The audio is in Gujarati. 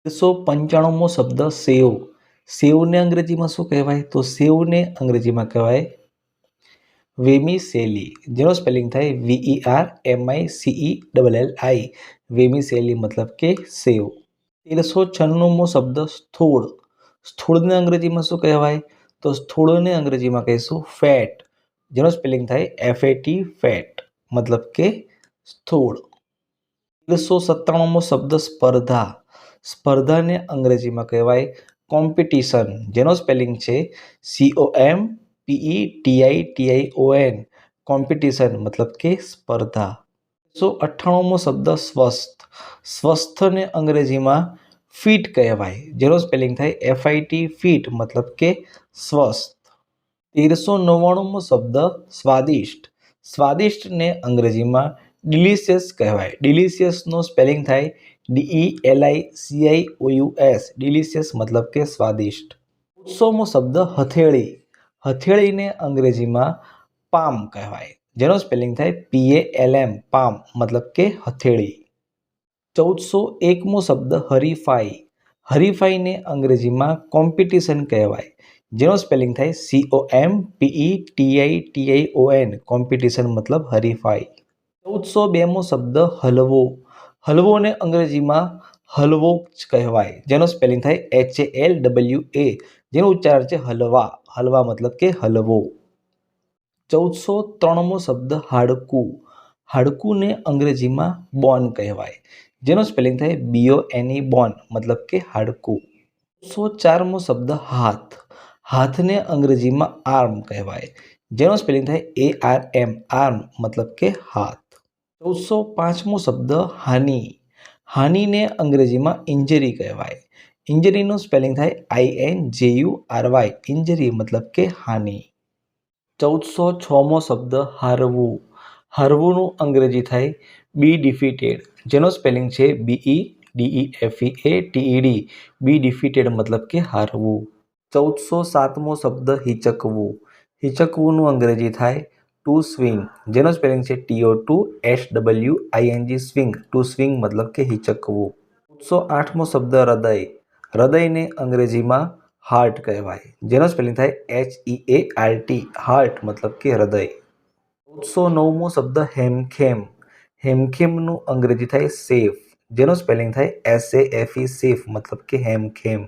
195મો શબ્દ સેવ. સેવને અંગ્રેજીમાં શું કહેવાય? તો સેવને અંગ્રેજીમાં કહેવાય વેમીસેલી, જેનો સ્પેલિંગ થાય VERMICELLI. વેમીસેલી મતલબ કે સેવ. 1396મો શબ્દ સ્થૂળ. સ્થૂળને અંગ્રેજીમાં શું કહેવાય? તો સ્થૂળને અંગ્રેજીમાં કહીશું ફેટ, જેનો સ્પેલિંગ થાય FAT, ફેટ મતલબ કે સ્થૂળ. 1397મો શબ્દ સ્પર્ધા. સ્પર્ધાને અંગ્રેજીમાં કહેવાય કોમ્પિટિશન, જેનો સ્પેલિંગ છે COMPETITION, કોમ્પિટિશન મતલબ કે સ્પર્ધા. 198મો શબ્દ સ્વસ્થ. સ્વસ્થને અંગ્રેજીમાં ફિટ કહેવાય, જેનો સ્પેલિંગ થાય FIT, ફિટ મતલબ કે સ્વસ્થ. 1399મો શબ્દ સ્વાદિષ્ટ. સ્વાદિષ્ટને અંગ્રેજીમાં ડિલિશિયસ કહેવાય. ડિલિશિયસનો સ્પેલિંગ થાય DELICIOUS, ડિલિશિયસ મતલબ કે સ્વાદિષ્ટ. 1400મો શબ્દ હથેળી. હથેળીને અંગ્રેજીમાં પામ કહેવાય, જેનો સ્પેલિંગ થાય PALM, પામ મતલબ કે હથેળી. 1401મો શબ્દ હરીફાઈ. હરીફાઈને અંગ્રેજીમાં કોમ્પિટિશન કહેવાય, જેનો સ્પેલિંગ થાય COMPETITION, કોમ્પિટિશન મતલબ હરીફાઈ. 1402મો શબ્દ હલવો. હલવોને અંગ્રેજીમાં હલવો કહેવાય, જેનો સ્પેલિંગ થાય HALWA, જેનું ઉચ્ચારણ છે હલવા. હલવા મતલબ કે હલવો. 1403મો શબ્દ હાડકું. હાડકુને અંગ્રેજીમાં બોન કહેવાય, જેનો સ્પેલિંગ થાય BONE, બોન મતલબ કે હાડકું. 1404મો શબ્દ હાથ. હાથને અંગ્રેજીમાં આર્મ કહેવાય, જેનો સ્પેલિંગ થાય ARM, આર્મ મતલબ કે હાથ. 1405મો શબ્દ હાનિ. હાનિને અંગ્રેજીમાં ઇન્જરી કહેવાય. ઇન્જરીનું સ્પેલિંગ થાય INJURY, ઇન્જરી મતલબ કે હાનિ. 1406મો શબ્દ હારવું. હારવુંનું અંગ્રેજી થાય બી ડિફીટેડ, જેનો સ્પેલિંગ છે BEDEFEATED, બી ડિફીટેડ મતલબ કે હારવું. 1407મો શબ્દ હિચકવું. હિચકવુંનું અંગ્રેજી થાય ટુ સ્વિંગ, જેનો સ્પેલિંગ છે TO2SWING, સ્વિંગ, ટુ સ્વિંગ મતલબ કે હિચકવું. 1408મો શબ્દ હૃદય. હૃદયને અંગ્રેજીમાં હાર્ટ કહેવાય, જેનો સ્પેલિંગ થાય HEART, હાર્ટ મતલબ કે હૃદય. 1409મો શબ્દ હેમખેમ. હેમખેમનું અંગ્રેજી થાય સેફ, જેનો સ્પેલિંગ થાય SAFE, સેફ મતલબ કે હેમખેમ.